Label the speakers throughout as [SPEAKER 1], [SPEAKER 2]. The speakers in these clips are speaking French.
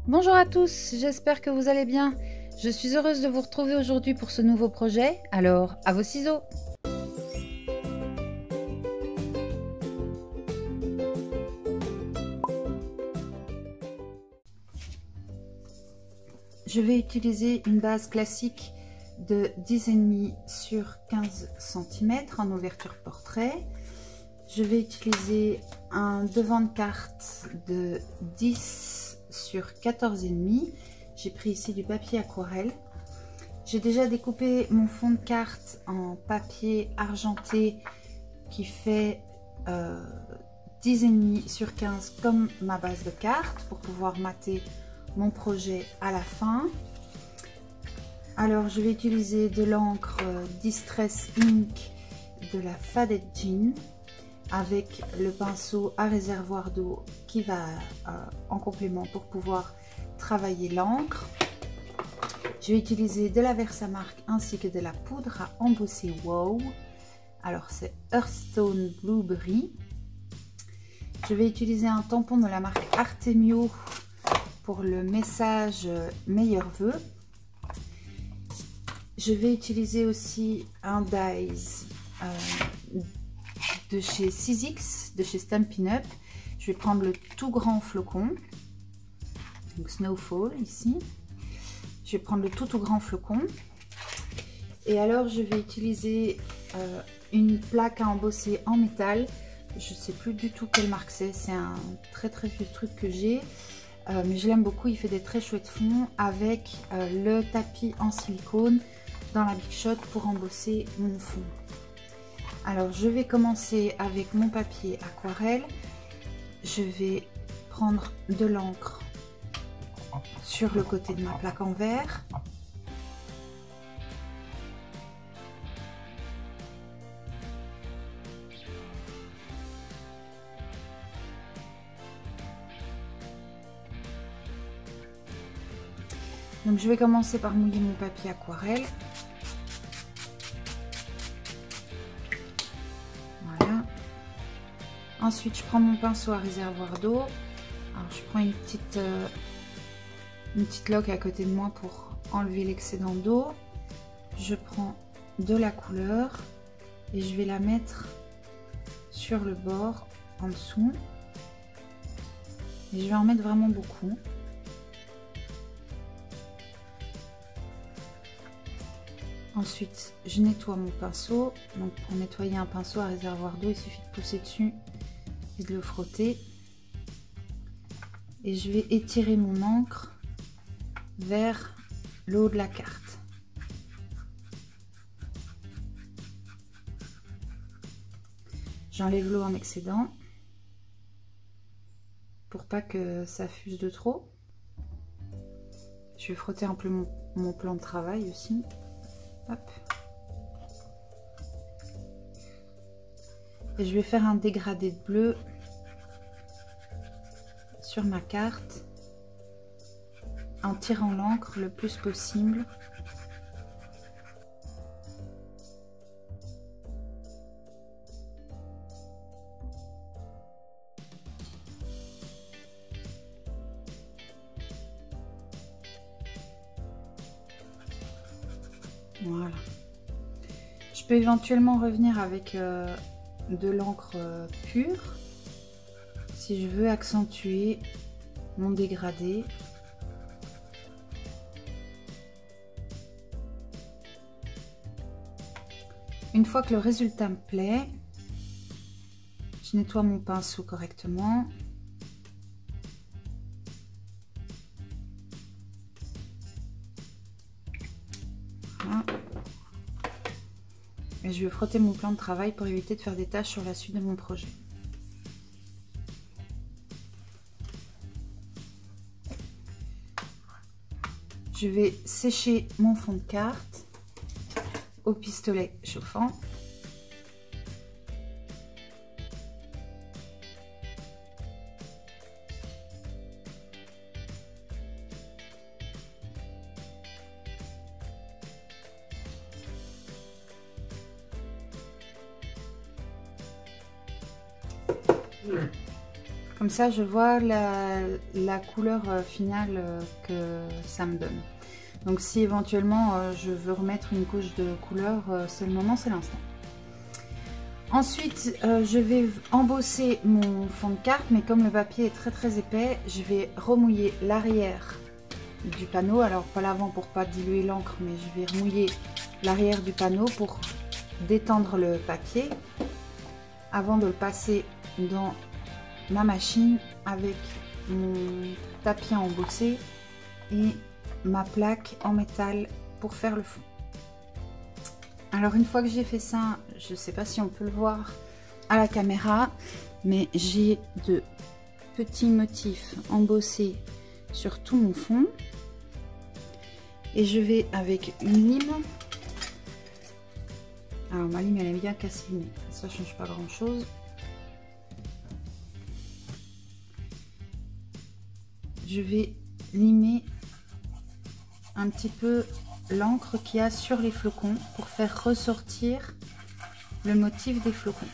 [SPEAKER 1] Bonjour à tous, j'espère que vous allez bien. Je suis heureuse de vous retrouver aujourd'hui pour ce nouveau projet. Alors, à vos ciseaux! Je vais utiliser une base classique de 10,5 sur 15 cm en ouverture portrait. Je vais utiliser un devant de carte de 10 sur 14,5. J'ai pris ici du papier aquarelle. J'ai déjà découpé mon fond de carte en papier argenté qui fait 10,5 sur 15 comme ma base de carte pour pouvoir mater mon projet à la fin. Alors je vais utiliser de l'encre Distress Ink de la Faded Jean avec le pinceau à réservoir d'eau qui va en complément pour pouvoir travailler l'encre. Je vais utiliser de la Versamark ainsi que de la poudre à embosser Wow. Alors c'est Earthstone Blueberry. Je vais utiliser un tampon de la marque Artemio pour le message meilleurs vœux. Je vais utiliser aussi un dies de chez Sizzix, de chez Stampin' Up. Je vais prendre le tout grand flocon, donc Snowfall ici. Je vais prendre le tout grand flocon. Et alors je vais utiliser une plaque à embosser en métal. Je ne sais plus du tout quelle marque c'est un très vieux truc que j'ai. Mais je l'aime beaucoup, il fait des très chouettes fonds avec le tapis en silicone dans la Big Shot pour embosser mon fond. Alors je vais commencer avec mon papier aquarelle. Je vais prendre de l'encre sur le côté de ma plaque en verre. Donc je vais commencer par mouiller mon papier aquarelle. Voilà. Ensuite je prends mon pinceau à réservoir d'eau. Alors je prends une petite loque à côté de moi pour enlever l'excédent d'eau. Je prends de la couleur et je vais la mettre sur le bord en dessous. Et je vais en mettre vraiment beaucoup. Ensuite, je nettoie mon pinceau. Donc, pour nettoyer un pinceau à réservoir d'eau, il suffit de pousser dessus et de le frotter. Et je vais étirer mon encre vers le haut de la carte. J'enlève l'eau en excédent pour pas que ça fuse de trop. Je vais frotter un peu mon plan de travail aussi. Hop. Et je vais faire un dégradé de bleu sur ma carte en tirant l'encre le plus possible. Voilà. Je peux éventuellement revenir avec de l'encre pure si je veux accentuer mon dégradé. Une fois que le résultat me plaît, je nettoie mon pinceau correctement. Voilà. Et je vais frotter mon plan de travail pour éviter de faire des taches sur la suite de mon projet. Je vais sécher mon fond de carte au pistolet chauffant. Comme ça, je vois la couleur finale que ça me donne. Donc si éventuellement je veux remettre une couche de couleur, c'est le moment, c'est l'instant. Ensuite, je vais embosser mon fond de carte, mais comme le papier est très épais, je vais remouiller l'arrière du panneau. Alors pas l'avant pour pas diluer l'encre, mais je vais remouiller l'arrière du panneau pour détendre le papier avant de le passer dans ma machine avec mon tapis embossé et ma plaque en métal pour faire le fond. Alors une fois que j'ai fait ça, je ne sais pas si on peut le voir à la caméra, mais j'ai de petits motifs embossés sur tout mon fond et je vais avec une lime. Alors ma lime elle est bien cassée, mais ça change pas grand chose. Je vais limer un petit peu l'encre qu'il y a sur les flocons pour faire ressortir le motif des flocons.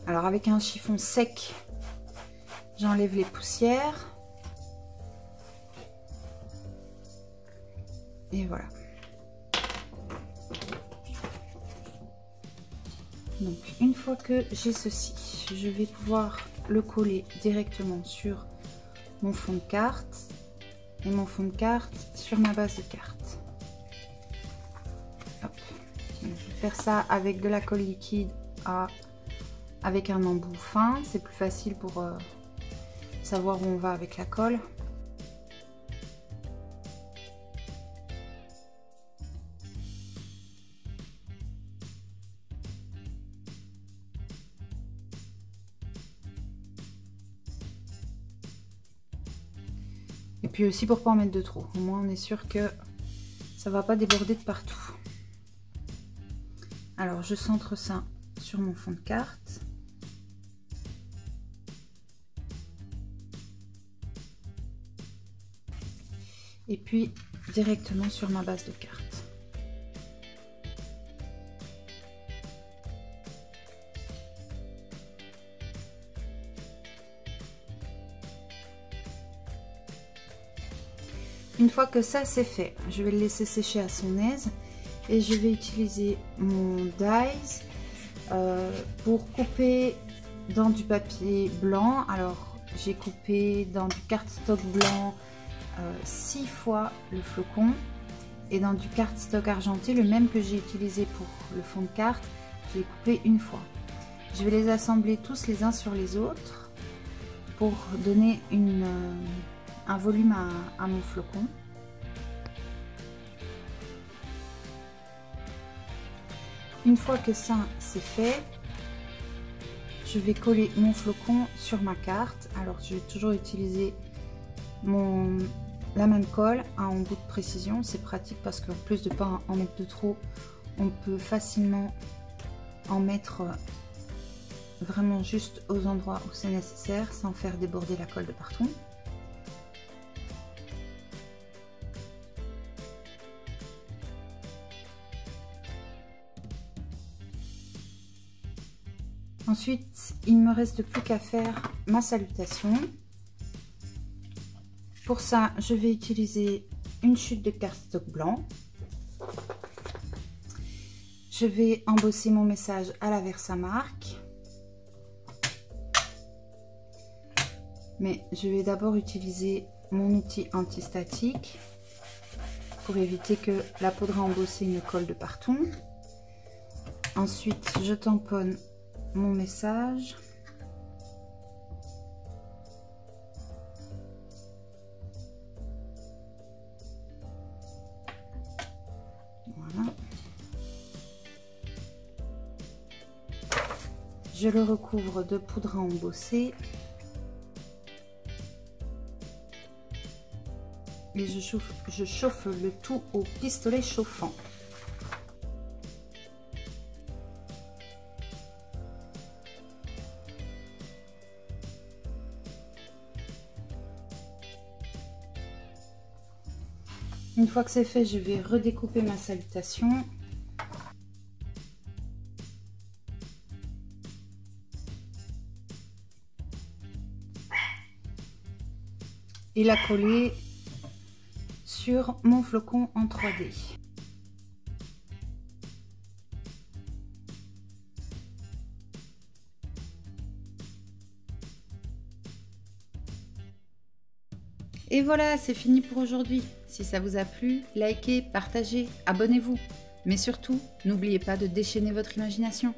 [SPEAKER 1] Alors avec un chiffon sec, j'enlève les poussières. Et voilà. Donc une fois que j'ai ceci, je vais pouvoir le coller directement sur mon fond de carte et mon fond de carte sur ma base de carte. Hop. Je vais faire ça avec de la colle liquide avec un embout fin, c'est plus facile pour savoir où on va avec la colle. Et puis aussi pour pas en mettre de trop, au moins on est sûr que ça va pas déborder de partout. Alors je centre ça sur mon fond de carte. Et puis directement sur ma base de carte. Une fois que ça c'est fait, je vais le laisser sécher à son aise et je vais utiliser mon dies pour couper dans du papier blanc. Alors j'ai coupé dans du cardstock blanc 6 fois le flocon et dans du cardstock argenté, le même que j'ai utilisé pour le fond de carte, j'ai coupé une fois. Je vais les assembler tous les uns sur les autres pour donner un volume à mon flocon. Une fois que ça c'est fait, je vais coller mon flocon sur ma carte. Alors je vais toujours utiliser la même colle à embout de précision, c'est pratique parce qu'en plus de ne pas en mettre de trop, on peut facilement en mettre vraiment juste aux endroits où c'est nécessaire sans faire déborder la colle de partout. Ensuite, il ne me reste plus qu'à faire ma salutation. Pour ça, je vais utiliser une chute de cardstock blanc. Je vais embosser mon message à la Versamark. Mais je vais d'abord utiliser mon outil antistatique pour éviter que la poudre à embosser ne colle de partout. Ensuite, je tamponne mon message. Voilà. Je le recouvre de poudre à embosser. Et je chauffe le tout au pistolet chauffant. Une fois que c'est fait, je vais redécouper ma salutation. Et la coller sur mon flocon en 3D. Et voilà, c'est fini pour aujourd'hui. Si ça vous a plu, likez, partagez, abonnez-vous. Mais surtout, n'oubliez pas de déchaîner votre imagination.